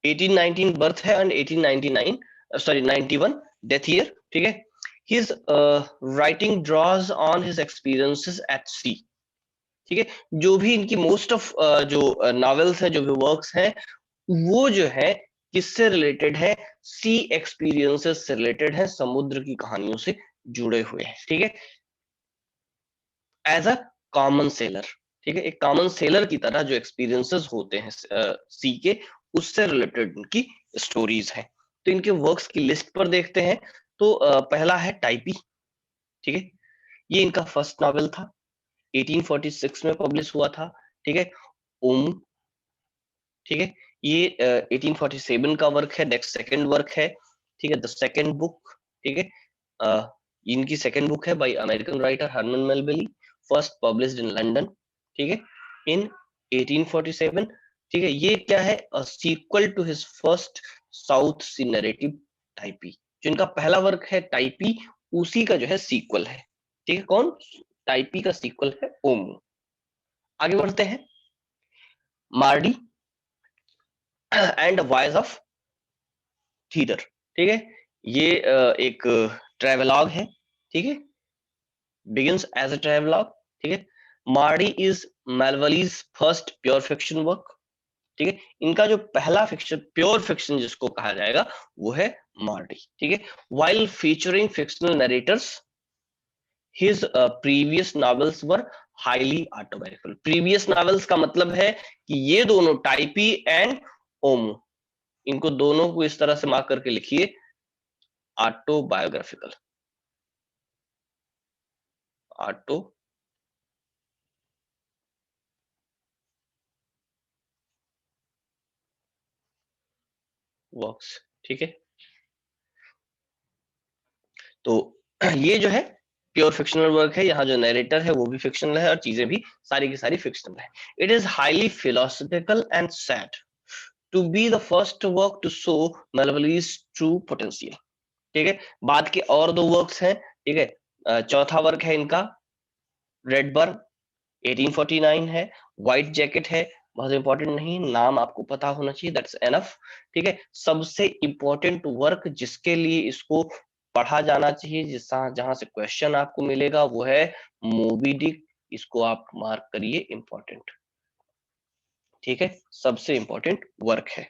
1819 birth है and 1899 sorry 91 death year, ठीक है। His writing draws on his experiences at sea, ठीक है। जो भी इनकी मोस्ट ऑफ जो नॉवेल्स हैं, जो भी वर्क्स हैं, वो जो है किससे रिलेटेड है, सी एक्सपीरियंसेस से रिलेटेड है, समुद्र की कहानियों से जुड़े हुए हैं, ठीक है। एज अ कॉमन सेलर, ठीक है, एक कॉमन सेलर की तरह जो एक्सपीरियंसेस होते हैं सी के, उससे रिलेटेड इनकी स्टोरीज हैं। तो इनके वर्क्स की लिस्ट पर देखते हैं। तो पहला है टाइपी, ठीक है। ये इनका फर्स्ट नॉवेल था, 1846 में पब्लिश हुआ था, ठीक है। ओम, ठीक है। ये 1847 का वर्क है, नेक्स्ट सेकंड वर्क है, ठीक है, द सेकंड बुक, ठीक है। इनकी सेकंड बुक है by American writer Herman Melville, first published in London, ठीक है, इन 1847, ठीक है। ये क्या है, a sequel to his first South Sea narrative Typee. जो इनका पहला वर्क है टाइपी, उसी का जो है सीक्वल है, ठीक है। कौन, टाइपी का सीक्वल है ओम। आगे बढ़ते हैं, Mardi and voice of theta, ठीक है। ये एक ट्रेवलॉग है, ठीक है, बिगिंस एज अ ट्रेवलॉग, ठीक है। Mardi is Melville's first pure fiction work, ठीक है। इनका जो पहला फिक्शन, प्योर फिक्शन जिसको कहा जाएगा, वो है मार्डी, ठीक है। While featuring fictional narrator's, his previous novels वर हाईली ऑटोबायोग्राफिकल। प्रीवियस नॉवेल्स का मतलब है कि ये दोनों टाइपी एंड ओमो, इनको दोनों को इस तरह से मार्क करके लिखिए, ऑटोबायोग्राफिकल, ऑटो वर्क्स, ठीक है। तो ये जो है प्योर फिक्शनल वर्क है, यहाँ जो नरेटर है वो भी फिक्शनल है और चीजें भी सारी की सारी फिक्शनल है। It is highly philosophical and said to be the first work to show Melville's true potential, ठीक है। बाद के और दो वर्क्स हैं, ठीक है। चौथा वर्क है इनका रेडबर्न, 1849 है। व्हाइट जैकेट है, बहुत इंपॉर्टेंट नहीं, नाम आपको पता होना चाहिए, दैट्स एनफ, ठीक है। सबसे इंपॉर्टेंट वर्क जिसके लिए इसको पढ़ा जाना चाहिए, जिस जहां से क्वेश्चन आपको मिलेगा, वो है मोबी डिक। इसको आप मार्क करिए इंपॉर्टेंट, ठीक है, सबसे इंपॉर्टेंट वर्क है।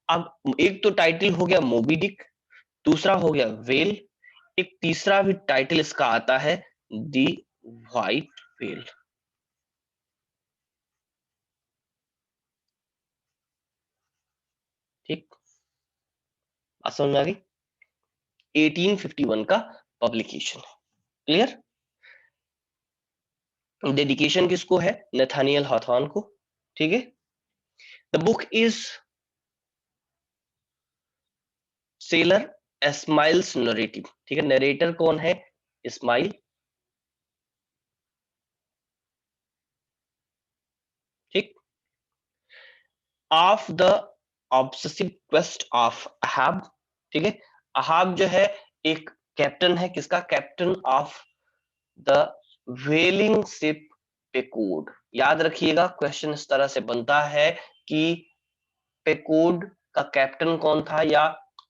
अब एक तो टाइटल हो गया मोबी डिक, दूसरा हो गया वेल, एक तीसरा भी टाइटल इसका आता है, दी व्हाइट वेल, ठीक। बात समझ में आ गई, 1851 का पब्लिकेशन है, क्लियर। डेडिकेशन किसको है, नेथानियल हॉथॉर्न को, ठीक है। The book is sailor Ishmael's narrative, ठीक है। नरेटर कौन है, इस्माइल, ठीक। Of the obsessive quest of Ahab, ठीक है। अहाब जो है एक कैप्टन है, किसका, captain of the whaling ship Pequod. याद रखिएगा, क्वेश्चन इस तरह से बनता है कि पेकोड का कैप्टन कौन था, या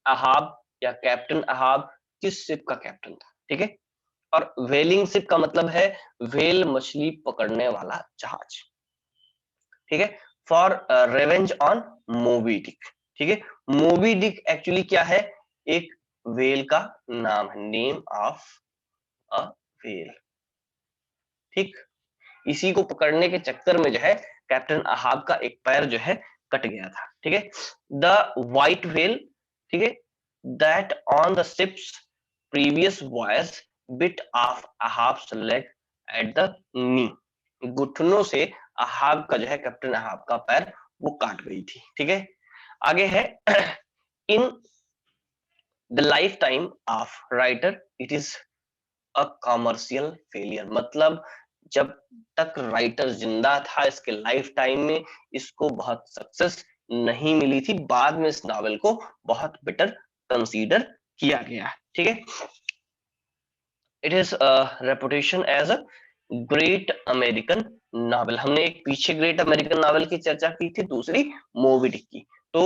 अहाब, या कैप्टन अहाब किस शिप का कैप्टन था, ठीक है। और व्हेलिंग शिप का मतलब है व्हेल, मछली पकड़ने वाला जहाज, ठीक है। For revenge on Moby Dick, ठीक है। मोबी डिक एक्चुअली क्या है, एक व्हेल का नाम है, नेम ऑफ अ व्हेल, ठीक। इसी को पकड़ने के चक्कर में जो है कैप्टन अहाब का एक पैर जो है कट गया था, ठीक है। द व्हाइट व्हेल, ठीक है, that on the ship's previous voyage bit off Ahab's leg at the knee, घुटनों से अहाब का जो है, कैप्टन अहाब का पैर वो काट गई थी, ठीक है। आगे है in the life time of writer it is a commercial failure, मतलब जब तक राइटर जिंदा था इसके लाइफ टाइम में, इसको बहुत सक्सेस नहीं मिली थी, बाद में इस नॉवेल को बहुत बेटर कंसीडर किया गया, ठीक है। It is reputation as a great American novel. हमने एक पीछे ग्रेट अमेरिकन नॉवेल की चर्चा की थी, दूसरी मोबी डिक की। तो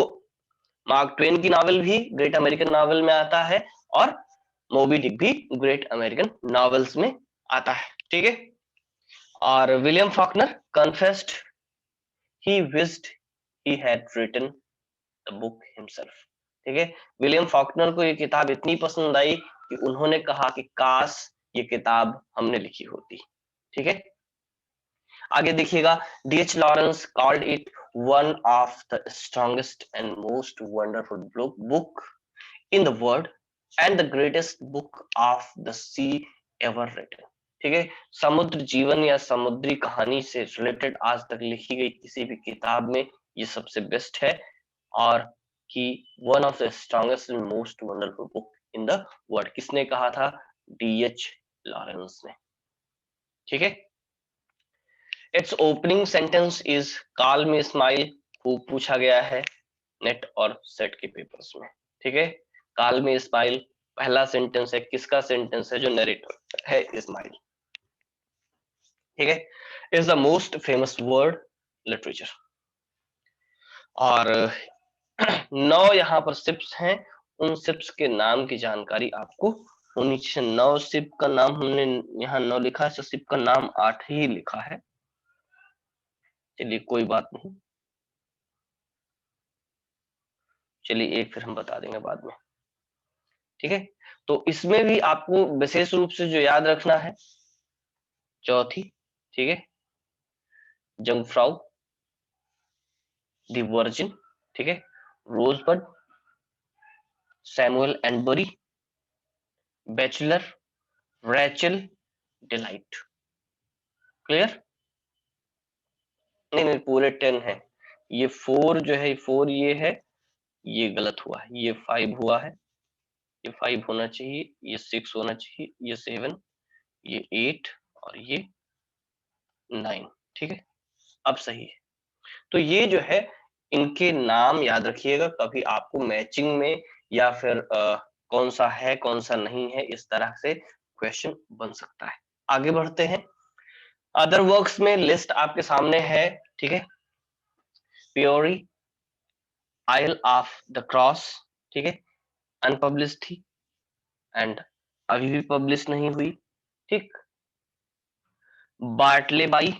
मार्क ट्वेन की नावल भी ग्रेट अमेरिकन नावल में आता है और मोबी डिक भी ग्रेट अमेरिकन नॉवेल्स में आता है, ठीक है। और William Faulkner confessed he wished he had written the book himself, ठीक है। विलियम फॉकनर को ये किताब इतनी पसंद आई कि उन्होंने कहा कि काश ये किताब हमने लिखी होती, ठीक है। आगे देखिएगा, DH Lawrence called it one of the strongest and most wonderful book in the world and the greatest book of the sea ever written, ठीक है। समुद्र जीवन या समुद्री कहानी से रिलेटेड आज तक लिखी गई किसी भी किताब में ये सबसे बेस्ट है, और कि one of the strongest and most wonderful book in the world. किसने कहा था? डीएच लॉरेंस ने, ठीक है। It's opening sentence is call me smile, खूब पूछा गया है नेट और सेट के पेपर्स में, ठीक है। कॉल मी स्माइल पहला सेंटेंस है, किसका सेंटेंस है? जो नरेटर है इस्माइल, ठीक है। Is the most famous word literature. और 9 यहाँ पर सिप्स हैं, उन सिप्स के नाम की जानकारी आपको होनी चाहिए। 9 सिप का नाम हमने यहाँ 9 लिखा है, तो सिप का नाम 8 ही लिखा है, चलिए कोई बात नहीं, चलिए एक फिर हम बता देंगे बाद में, ठीक है। तो इसमें भी आपको विशेष रूप से जो याद रखना है, चौथी, ठीक है, जंगफ्राउ, दी वर्जिन, ठीक है, Rosebud, Samuel Enderby, Bachelor, Rachel, Delight. Clear? नहीं नहीं, पूरे 10 है। ये 4 जो है, 4 ये है, ये गलत हुआ है, ये 5 हुआ है, ये 5 होना चाहिए, ये 6 होना चाहिए, ये 7, ये 8 और ये 9, ठीक है। अब सही है। तो ये जो है, इनके नाम याद रखिएगा, कभी आपको मैचिंग में या फिर कौन सा है कौन सा नहीं है, इस तरह से क्वेश्चन बन सकता है। आगे बढ़ते हैं। अदर वर्क्स में लिस्ट आपके सामने है, ठीक है। Pierre, Isle of the Cross, ठीक है, अनपब्लिश थी एंड अभी भी पब्लिश नहीं हुई, ठीक। बार्टले बाई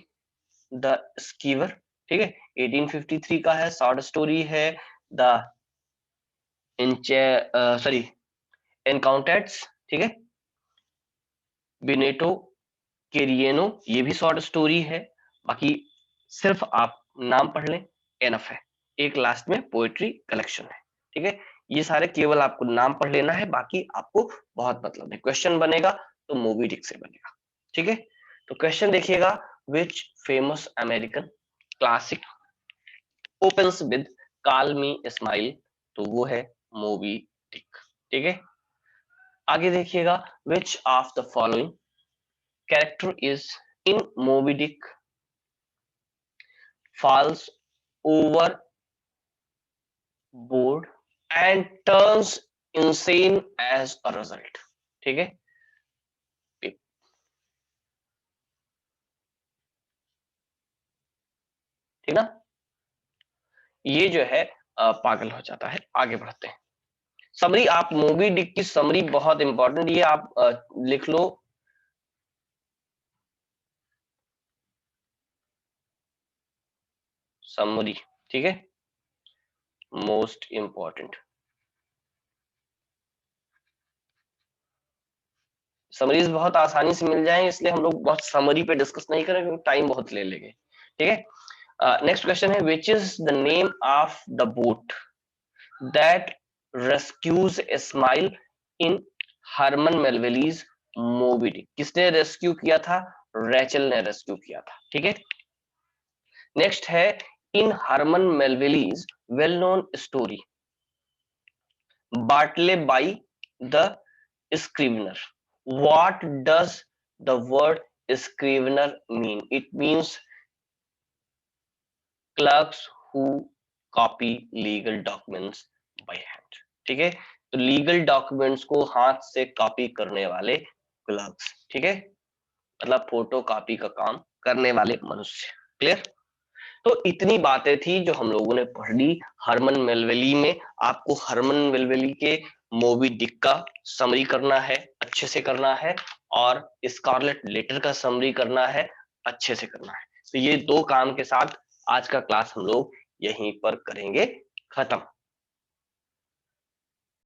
द स्कीवर, ठीक है, 1853 का है, शॉर्ट स्टोरी है। द सॉरी एनकाउंटेट्स, ठीक है, बिनेटो केरियनो, ये भी शॉर्ट स्टोरी है। बाकी सिर्फ आप नाम पढ़ लें, एनफ है। एक लास्ट में पोएट्री कलेक्शन है, ठीक है। ये सारे केवल आपको नाम पढ़ लेना है, बाकी आपको बहुत मतलब नहीं। क्वेश्चन बनेगा तो मोबी डिक से बनेगा, ठीक है। तो क्वेश्चन देखिएगा, which famous American classic opens with call me smile, तो वो है मोबी डिक, ठीक है। आगे देखिएगा, which of the following character is in Moby Dick falls overboard and turns insane as a result, ठीक है। ठीक ना, ये जो है पागल हो जाता है। आगे बढ़ते हैं। समरी, आप मोबी डिक की समरी बहुत इंपॉर्टेंट, ये आप लिख लो, समरी, ठीक है, मोस्ट इंपॉर्टेंट। समरीज बहुत आसानी से मिल जाए, इसलिए हम लोग बहुत समरी पे डिस्कस नहीं करें क्योंकि टाइम बहुत ले लेंगे, ठीक है। नेक्स्ट क्वेश्चन है, which is the name of the boat that rescues a smile in Herman Melville's Moby Dick. किसने रेस्क्यू किया था? रैचल ने रेस्क्यू किया था, ठीक है। नेक्स्ट है, in Herman Melville's well known story Bartleby the scrivener, what does the word scrivener mean? It means clerks who copy legal documents by hand, ठीक है। तो लीगल डॉक्यूमेंट्स को हाथ से कॉपी करने वाले क्लर्क्स, ठीक है, मतलब फोटो कॉपी का काम करने वाले मनुष्य। क्लियर? तो इतनी बातें थी जो हम लोगों ने पढ़ ली हरमन मेलवेली में। आपको हरमन मेलवेली के मोबी डिक का समरी करना है, अच्छे से करना है, और स्कारलेट लेटर का समरी करना है, अच्छे से करना है। तो ये दो काम के साथ आज का क्लास हम लोग यहीं पर करेंगे खत्म।